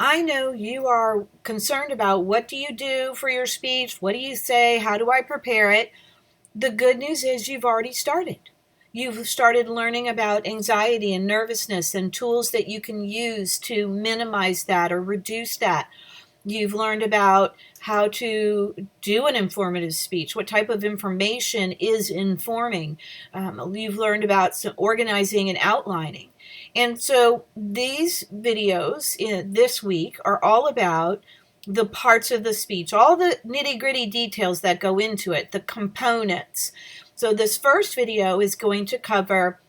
I know you are concerned about what do you do for your speech? What do you say? How do I prepare it? The good news is you've already started. You've started learning about anxiety and nervousness and tools that you can use to minimize that or reduce that. You've learned about how to do an informative speech, what type of information is informing. You've learned about some organizing and outlining. And so these videos this week are all about the parts of the speech, all the nitty gritty details that go into it, the components. So this first video is going to cover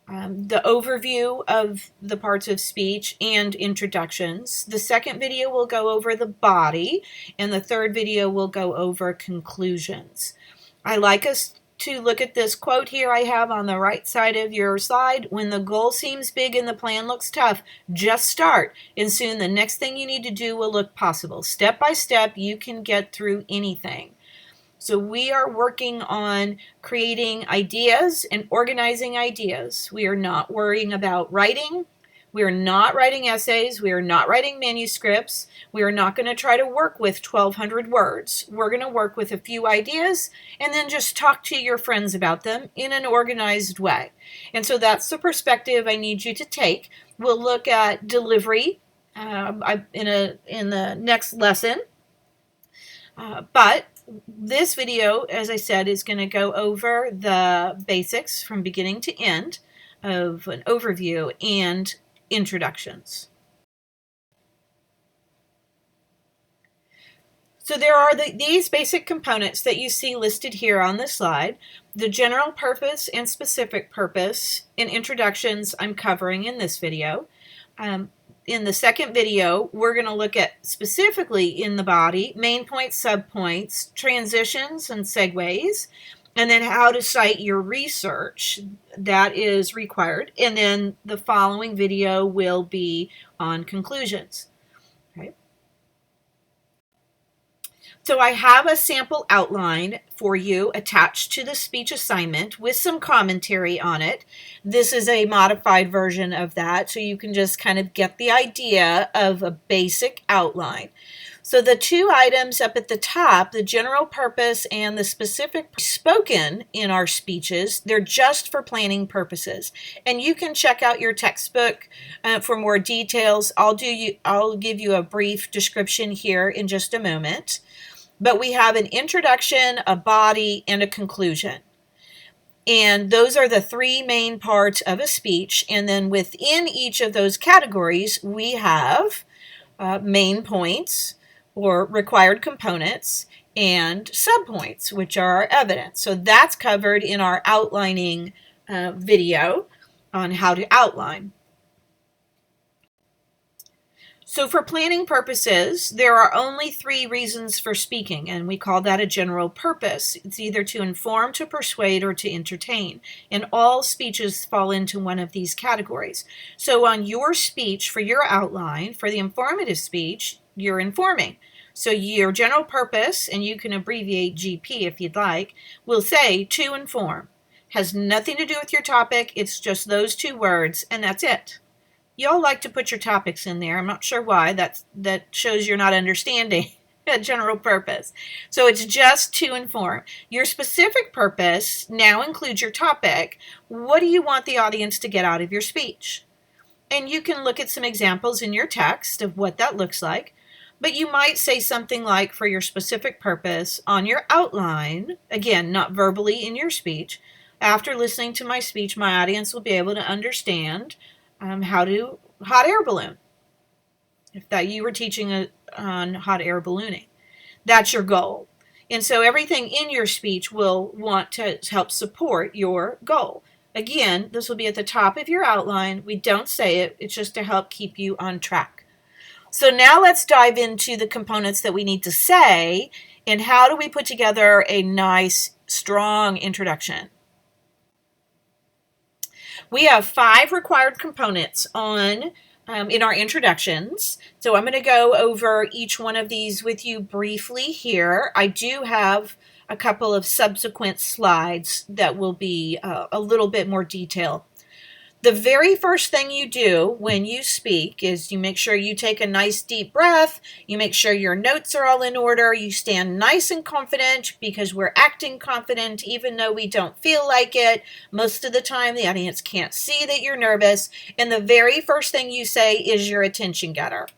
the overview of the parts of speech and introductions. The second video will go over the body, and the third video will go over conclusions. I like us to look at this quote here I have on the right side of your slide. When the goal seems big and the plan looks tough, just start, and soon the next thing you need to do will look possible. Step by step, you can get through anything. So we are working on creating ideas and organizing ideas. We are not worrying about writing. We are not writing essays. We are not writing manuscripts. We are not going to try to work with 1,200 words. We're going to work with a few ideas and then just talk to your friends about them in an organized way. And so that's the perspective I need you to take. We'll look at delivery in the next lesson. But this video, as I said, is going to go over the basics from beginning to end of an overview and introductions. So there are these basic components that you see listed here on this slide. The general purpose and specific purpose in introductions I'm covering in this video. In the second video, we're going to look at specifically in the body, main points, subpoints, transitions and segues, and then how to cite your research that is required. And then the following video will be on conclusions. Okay. So I have a sample outline for you attached to the speech assignment with some commentary on it. This is a modified version of that, so you can just kind of get the idea of a basic outline. So the two items up at the top, the general purpose and the specific spoken in our speeches, they're just for planning purposes. And you can check out your textbook for more details. I'll give you a brief description here in just a moment. But we have an introduction, a body, and a conclusion. And those are the three main parts of a speech. And then within each of those categories, we have main points or required components and subpoints, which are our evidence. So that's covered in our outlining video on how to outline. So for planning purposes, there are only three reasons for speaking, and we call that a general purpose. It's either to inform, to persuade, or to entertain. And all speeches fall into one of these categories. So on your speech, for your outline, for the informative speech, you're informing. So your general purpose, and you can abbreviate GP if you'd like, will say to inform. Has nothing to do with your topic, it's just those two words, and that's it. Y'all like to put your topics in there. I'm not sure why. That shows you're not understanding a general purpose. So it's just to inform. Your specific purpose now includes your topic. What do you want the audience to get out of your speech? And you can look at some examples in your text of what that looks like. But you might say something like, for your specific purpose, on your outline, again, not verbally in your speech, after listening to my speech, my audience will be able to understand how to hot air balloon. If that you were teaching on hot air ballooning, that's your goal. And so everything in your speech will want to help support your goal. Again, this will be at the top of your outline. We don't say it. It's just to help keep you on track. So now let's dive into the components that we need to say and how do we put together a nice, strong introduction. We have 5 required components in our introductions. So I'm going to go over each one of these with you briefly here. I do have a couple of subsequent slides that will be a little bit more detail. The very first thing you do when you speak is you make sure you take a nice deep breath, you make sure your notes are all in order, you stand nice and confident because we're acting confident even though we don't feel like it. Most of the time the audience can't see that you're nervous, and the very first thing you say is your attention getter.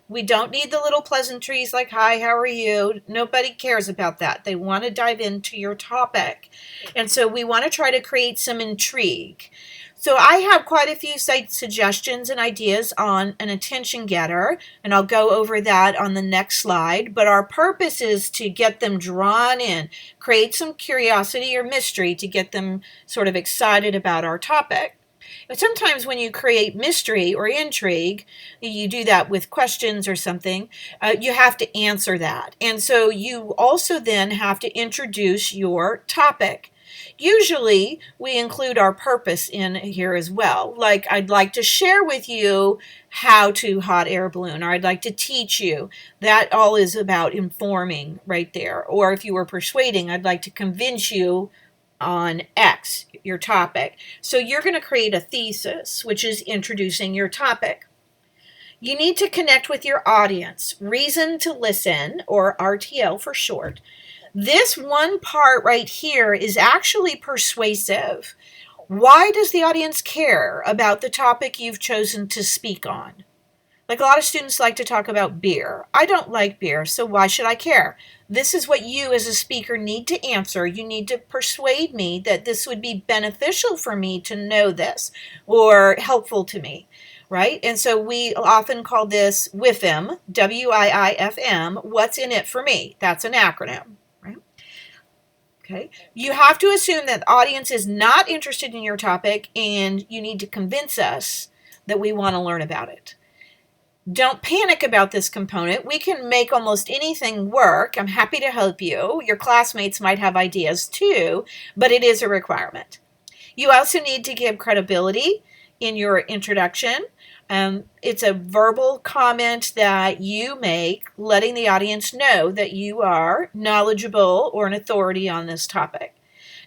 We don't need the little pleasantries like, hi, how are you? Nobody cares about that. They want to dive into your topic. And so we want to try to create some intrigue. So I have quite a few site suggestions and ideas on an attention getter, and I'll go over that on the next slide. But our purpose is to get them drawn in, create some curiosity or mystery to get them sort of excited about our topic. But sometimes when you create mystery or intrigue, you do that with questions or something, you have to answer that. And so you also then have to introduce your topic. Usually we include our purpose in here as well. Like, I'd like to share with you how to hot air balloon, or I'd like to teach you. That all is about informing right there. Or if you were persuading, I'd like to convince you on X, your topic. So you're going to create a thesis, which is introducing your topic. You need to connect with your audience. Reason to listen, or RTL for short. This one part right here is actually persuasive. Why does the audience care about the topic you've chosen to speak on? Like, a lot of students like to talk about beer. I don't like beer, so why should I care? This is what you as a speaker need to answer. You need to persuade me that this would be beneficial for me to know this, or helpful to me, right? And so we often call this WIFM, W-I-I-F-M, what's in it for me? That's an acronym, right? Okay. You have to assume that the audience is not interested in your topic, and you need to convince us that we want to learn about it. Don't panic about this component. We can make almost anything work. I'm happy to help you. Your classmates might have ideas too, but it is a requirement. You also need to give credibility in your introduction. It's a verbal comment that you make, letting the audience know that you are knowledgeable or an authority on this topic.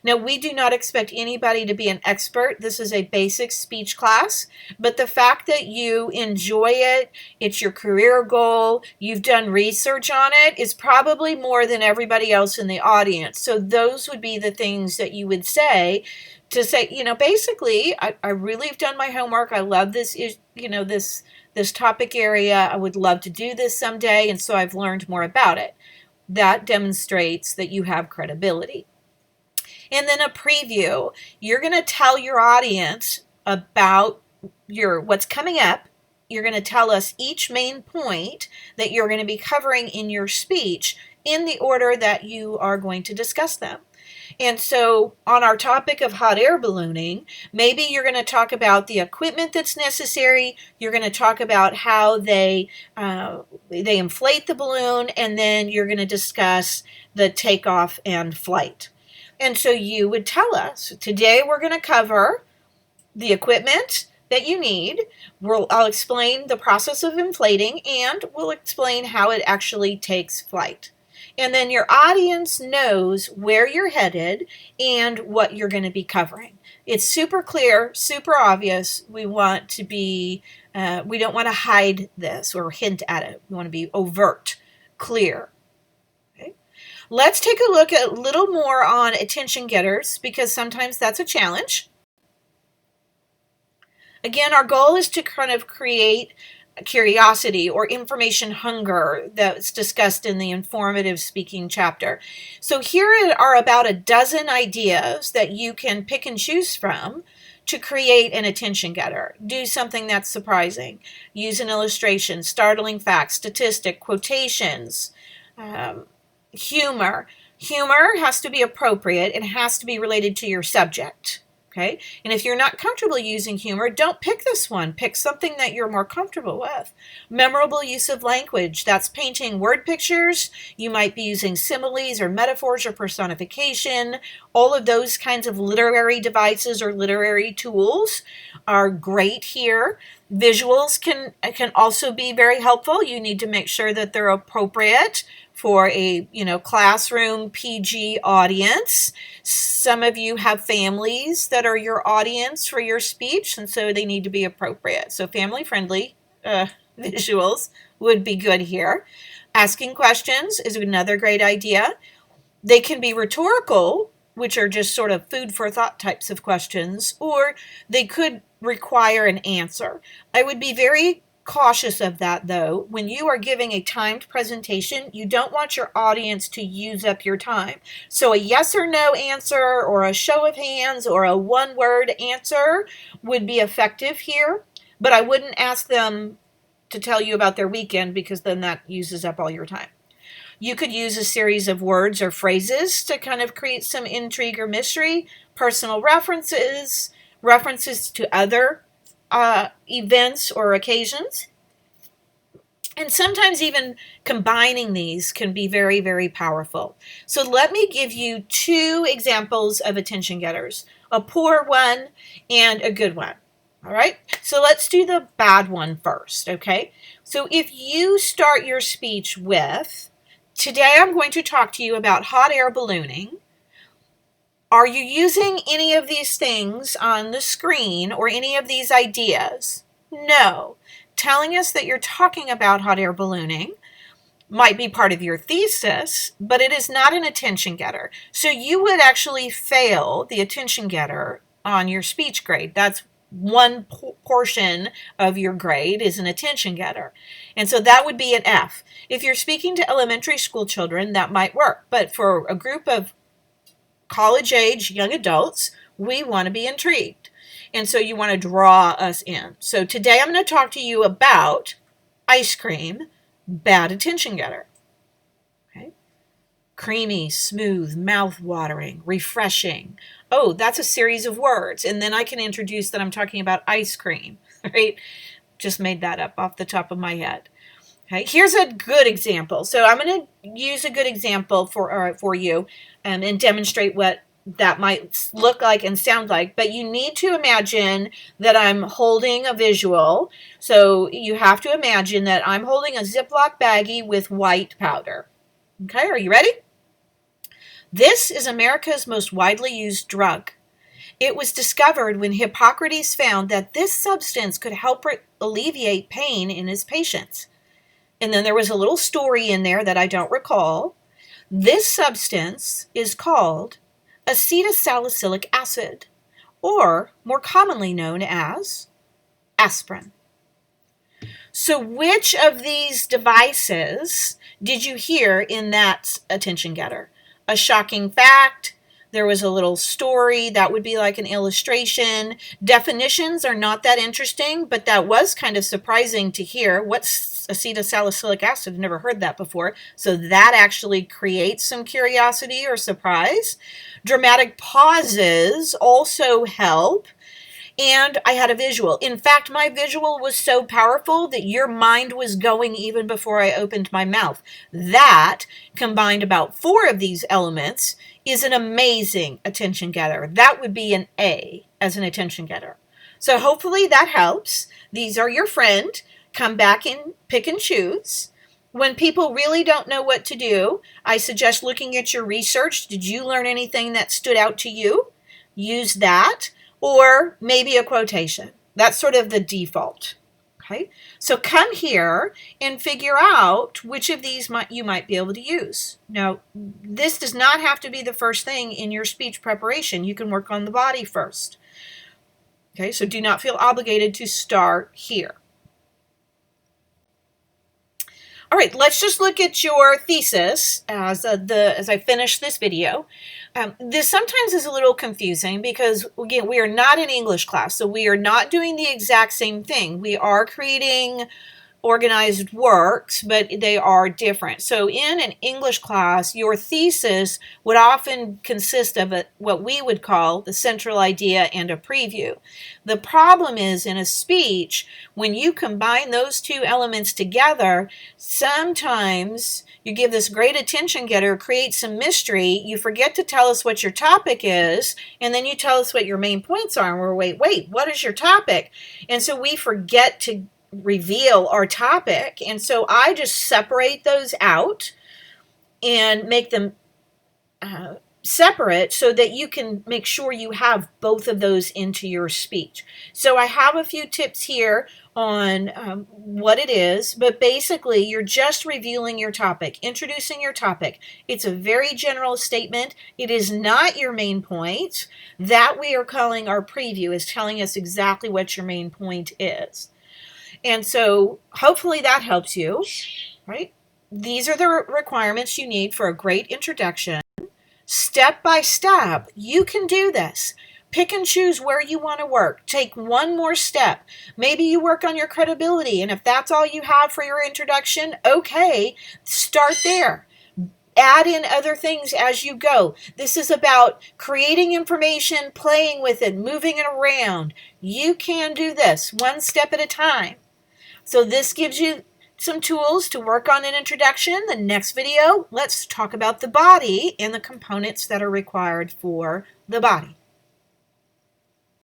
Now, we do not expect anybody to be an expert. This is a basic speech class, but the fact that you enjoy it, it's your career goal, you've done research on it, is probably more than everybody else in the audience. So those would be the things that you would say to say, basically, I really have done my homework. I love this, this topic area. I would love to do this someday, and so I've learned more about it. That demonstrates that you have credibility. And then a preview. You're going to tell your audience about what's coming up. You're going to tell us each main point that you're going to be covering in your speech in the order that you are going to discuss them. And so on our topic of hot air ballooning, maybe you're going to talk about the equipment that's necessary. You're going to talk about how they inflate the balloon, and then you're going to discuss the takeoff and flight. And so you would tell us, today we're going to cover the equipment that you need. I'll explain the process of inflating, and we'll explain how it actually takes flight. And then your audience knows where you're headed and what you're going to be covering. It's super clear, super obvious. We don't want to hide this or hint at it. We want to be overt, clear. Let's take a look at a little more on attention getters, because sometimes that's a challenge. Again, our goal is to kind of create curiosity or information hunger that's discussed in the informative speaking chapter. So here are about a dozen ideas that you can pick and choose from to create an attention getter. Do something that's surprising. Use an illustration, startling facts, statistic, quotations, humor. Humor has to be appropriate. It has to be related to your subject. Okay? And if you're not comfortable using humor, don't pick this one. Pick something that you're more comfortable with. Memorable use of language. That's painting word pictures. You might be using similes or metaphors or personification. All of those kinds of literary devices or literary tools are great here. Visuals can also be very helpful. You need to make sure that they're appropriate for a classroom PG audience. Some of you have families that are your audience for your speech, and so they need to be appropriate. So family friendly visuals would be good here. Asking questions is another great idea. They can be rhetorical, which are just sort of food for thought types of questions, or they could require an answer. I would be very cautious of that, though. When you are giving a timed presentation, you don't want your audience to use up your time. So a yes or no answer, or a show of hands, or a one-word answer would be effective here, but I wouldn't ask them to tell you about their weekend, because then that uses up all your time. You could use a series of words or phrases to kind of create some intrigue or mystery, personal references, references to other events or occasions. And sometimes even combining these can be very, very powerful. So let me give you 2 examples of attention getters, a poor one and a good one. All right, so let's do the bad one first, okay? So if you start your speech with, today I'm going to talk to you about hot air ballooning. Are you using any of these things on the screen or any of these ideas? No. Telling us that you're talking about hot air ballooning might be part of your thesis, but it is not an attention getter. So you would actually fail the attention getter on your speech grade. That's one portion of your grade is an attention getter. And so that would be an F. If you're speaking to elementary school children, that might work. But for a group of college age young adults, we want to be intrigued. And so you want to draw us in. So today I'm going to talk to you about ice cream, bad attention getter. Okay. Creamy, smooth, mouth-watering, refreshing. Oh, that's a series of words. And then I can introduce that I'm talking about ice cream, right? Just made that up off the top of my head. Okay, here's a good example. So I'm going to use a good example for you and demonstrate what that might look like and sound like. But you need to imagine that I'm holding a visual. So you have to imagine that I'm holding a Ziploc baggie with white powder. Okay, are you ready? This is America's most widely used drug. It was discovered when Hippocrates found that this substance could help alleviate pain in his patients. And then there was a little story in there that I don't recall. This substance is called acetylsalicylic acid, or more commonly known as aspirin. So which of these devices did you hear in that attention getter? A shocking fact. There was a little story. That would be like an illustration. Definitions are not that interesting, but that was kind of surprising to hear. What's acetylsalicylic acid? I've never heard that before. So that actually creates some curiosity or surprise. Dramatic pauses also help. And I had a visual. In fact, my visual was so powerful that your mind was going even before I opened my mouth. That, combined about 4 of these elements, is an amazing attention getter. That would be an A as an attention getter. So hopefully that helps. These are your friend. Come back and pick and choose. When people really don't know what to do, I suggest looking at your research. Did you learn anything that stood out to you? Use that. Or maybe a quotation. That's sort of the default. Okay, so come here and figure out which of these you might be able to use. Now, this does not have to be the first thing in your speech preparation. You can work on the body first. Okay, so do not feel obligated to start here. All right, let's just look at your thesis as I finish this video. This sometimes is a little confusing because, again, we are not an English class, so we are not doing the exact same thing. We are creating organized works, but they are different. So in an English class, your thesis would often consist of what we would call the central idea and a preview. The problem is in a speech, when you combine those two elements together, sometimes you give this great attention getter, create some mystery, you forget to tell us what your topic is, and then you tell us what your main points are, and we're wait, what is your topic? And so we forget to reveal our topic, and so I just separate those out and make them separate so that you can make sure you have both of those into your speech. So I have a few tips here on what it is, but basically you're just revealing your topic, introducing your topic. It's a very general statement. It is not your main point. That we are calling our preview, is telling us exactly what your main point is. And so hopefully that helps you, right? These are the requirements you need for a great introduction. Step by step, you can do this. Pick and choose where you want to work. Take one more step. Maybe you work on your credibility, and if that's all you have for your introduction, okay, start there. Add in other things as you go. This is about creating information, playing with it, moving it around. You can do this one step at a time. So this gives you some tools to work on an introduction. The next video, let's talk about the body and the components that are required for the body.